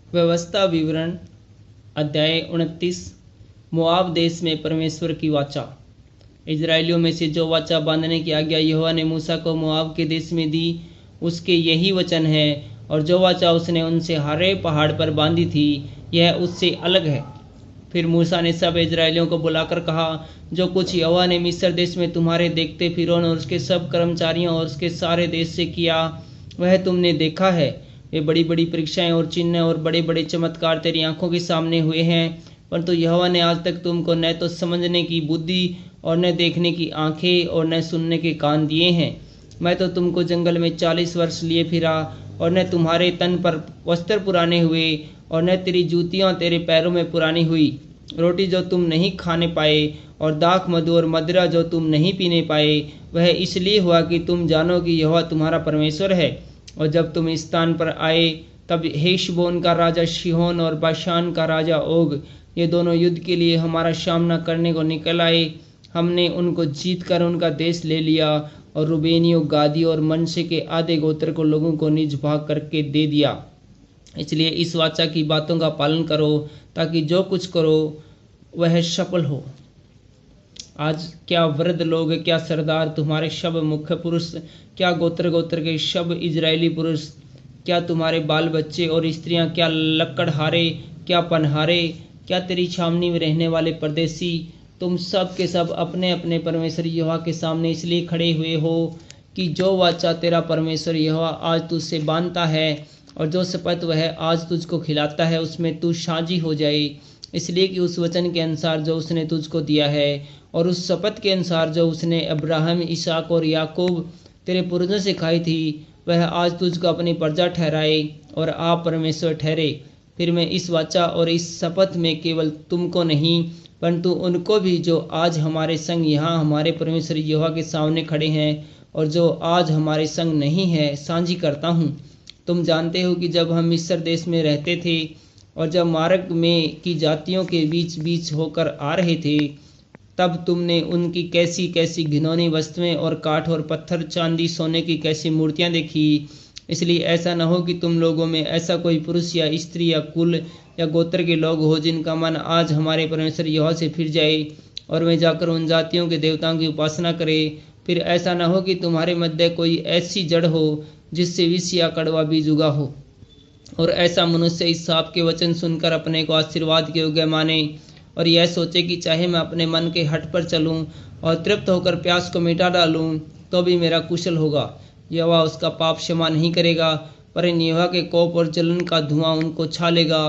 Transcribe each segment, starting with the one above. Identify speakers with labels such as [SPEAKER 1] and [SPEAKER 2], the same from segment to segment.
[SPEAKER 1] व्यवस्था विवरण अध्याय 29। मोआब देश में परमेश्वर की वाचा। इजराइलियों में से जो वाचा बांधने की आज्ञा यहोवा ने मूसा को मोआब के देश में दी, उसके यही वचन है। और जो वाचा उसने उनसे हारे पहाड़ पर बांधी थी, यह उससे अलग है। फिर मूसा ने सब इजराइलियों को बुलाकर कहा, जो कुछ यहोवा ने मिस्र देश में तुम्हारे देखते फिरौन और उसके सब कर्मचारियों और उसके सारे देश से किया, वह तुमने देखा है। वे बड़ी बड़ी परीक्षाएं और चिन्ह और बड़े बड़े चमत्कार तेरी आंखों के सामने हुए हैं, परंतु यहोवा ने आज तक तुमको न तो समझने की बुद्धि और न देखने की आंखें और न सुनने के कान दिए हैं। मैं तो तुमको जंगल में 40 वर्ष लिए फिरा, और न तुम्हारे तन पर वस्त्र पुराने हुए, और न तेरी जूतियाँ तेरे पैरों में पुरानी हुई। रोटी जो तुम नहीं खाने पाए और दाख मधु और मदिरा जो तुम नहीं पीने पाए, वह इसलिए हुआ कि तुम जानो कि यहोवा तुम्हारा परमेश्वर है। और जब तुम इस स्थान पर आए, तब हेशबोन का राजा शिहोन और बाशान का राजा ओग, ये दोनों युद्ध के लिए हमारा सामना करने को निकल आए। हमने उनको जीत कर उनका देश ले लिया, और रुबेनियों, गादी और मनसे के आधे गोत्र को लोगों को निज भाग करके दे दिया। इसलिए इस वाचा की बातों का पालन करो, ताकि जो कुछ करो वह सफल हो। आज क्या वृद्ध लोग, क्या सरदार, तुम्हारे सब मुख्य पुरुष, क्या गोत्र गोत्र के सब इजरायली पुरुष, क्या तुम्हारे बाल बच्चे और स्त्रियां, क्या लकड़हारे, क्या पनहारे, क्या तेरी छावनी में रहने वाले परदेसी, तुम सब के सब अपने अपने परमेश्वर यहोवा के सामने इसलिए खड़े हुए हो कि जो वाचा तेरा परमेश्वर यहोवा आज तुझसे बांधता है और जो शपथ वह आज तुझको खिलाता है, उसमें तू साझी हो जाए। इसलिए कि उस वचन के अनुसार जो उसने तुझको दिया है और उस शपथ के अनुसार जो उसने अब्राहम, इसहाक और याकूब तेरे पूर्वजों से खाई थी, वह आज तुझको अपनी प्रजा ठहराए और आप परमेश्वर ठहरे। फिर मैं इस वाचा और इस शपथ में केवल तुमको नहीं, परंतु उनको भी जो आज हमारे संग यहाँ हमारे परमेश्वर यहोवा के सामने खड़े हैं और जो आज हमारे संग नहीं है, साझी करता हूँ। तुम जानते हो कि जब हम मिस्र देश में रहते थे और जब मार्ग में की जातियों के बीच बीच होकर आ रहे थे, तब तुमने उनकी कैसी कैसी घिनौनी वस्तुएं और काठ और पत्थर, चांदी, सोने की कैसी मूर्तियां देखी। इसलिए ऐसा न हो कि तुम लोगों में ऐसा कोई पुरुष या स्त्री या कुल या गोत्र के लोग हो जिनका मन आज हमारे परमेश्वर यहोवा से फिर जाए और वे जाकर उन जातियों के देवताओं की उपासना करे। फिर ऐसा न हो कि तुम्हारे मध्य कोई ऐसी जड़ हो जिससे विष या कड़वा बीज उगा हो, और ऐसा मनुष्य इस साप के वचन सुनकर अपने को आशीर्वाद के योग्य माने और यह सोचे कि चाहे मैं अपने मन के हट पर चलूं और तृप्त होकर प्यास को मिटा डालूं, तो भी मेरा कुशल होगा। यहोवा उसका पाप क्षमा नहीं करेगा, पर इन यहोवा के कोप और जलन का धुआं उनको छा लेगा,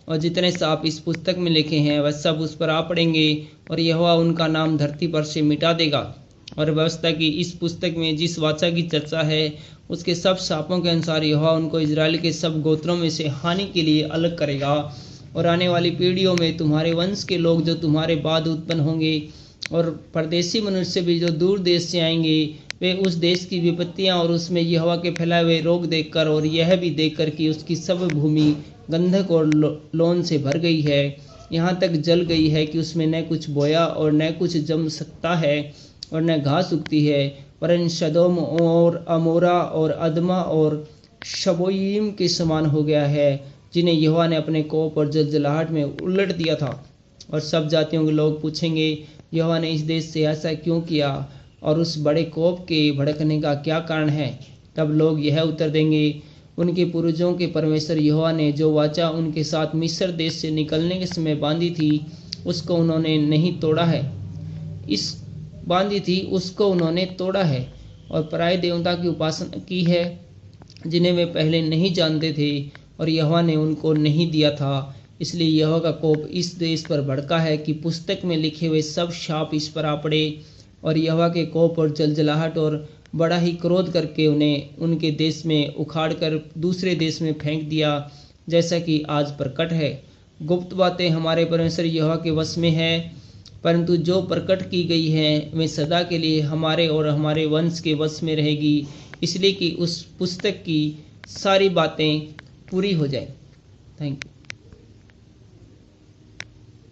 [SPEAKER 1] और जितने साप इस पुस्तक में लिखे हैं वह सब उस पर आ पड़ेंगे, और यहोवा उनका नाम धरती पर से मिटा देगा। और व्यवस्था की इस पुस्तक में जिस वाचा की चर्चा है, उसके सब शापों के अनुसार यहोवा उनको इजराइल के सब गोत्रों में से हानि के लिए अलग करेगा। और आने वाली पीढ़ियों में तुम्हारे वंश के लोग जो तुम्हारे बाद उत्पन्न होंगे और परदेशी मनुष्य भी जो दूर देश से आएंगे, वे उस देश की विपत्तियां और उसमें यहोवा के फैलाए हुए रोग देखकर और यह भी देखकर कि उसकी सब भूमि गंधक और लोन से भर गई है, यहाँ तक जल गई है कि उसमें न कुछ बोया और न कुछ जम सकता है और न घास उगती है, वरन सदोम और अमोरा और अदमा और शबोयीम के समान हो गया है, जिन्हें यहोवा ने अपने कोप और जलजलाहट में उलट दिया था। और सब जातियों के लोग पूछेंगे, यहोवा ने इस देश से ऐसा क्यों किया और उस बड़े कोप के भड़कने का क्या कारण है? तब लोग यह उत्तर देंगे, उनके पूर्वजों के परमेश्वर यहोवा ने जो वाचा उनके साथ मिस्र देश से निकलने के समय बांधी थी, उसको उन्होंने नहीं तोड़ा है। उसको उन्होंने तोड़ा है और पराये देवता की उपासना की है, जिन्हें वे पहले नहीं जानते थे और यहोवा ने उनको नहीं दिया था। इसलिए यहोवा का कोप इस देश पर भड़का है कि पुस्तक में लिखे हुए सब शाप इस पर आ पड़े, और यहोवा के कोप और जलजलाहट और बड़ा ही क्रोध करके उन्हें उनके देश में उखाड़ कर दूसरे देश में फेंक दिया, जैसा कि आज प्रकट है। गुप्त बातें हमारे परमेश्वर यहोवा के वश में है, परंतु जो प्रकट की गई हैं वे सदा के लिए हमारे और हमारे वंश के वश में रहेगी, इसलिए कि उस पुस्तक की सारी बातें पूरी हो जाए। Thank you.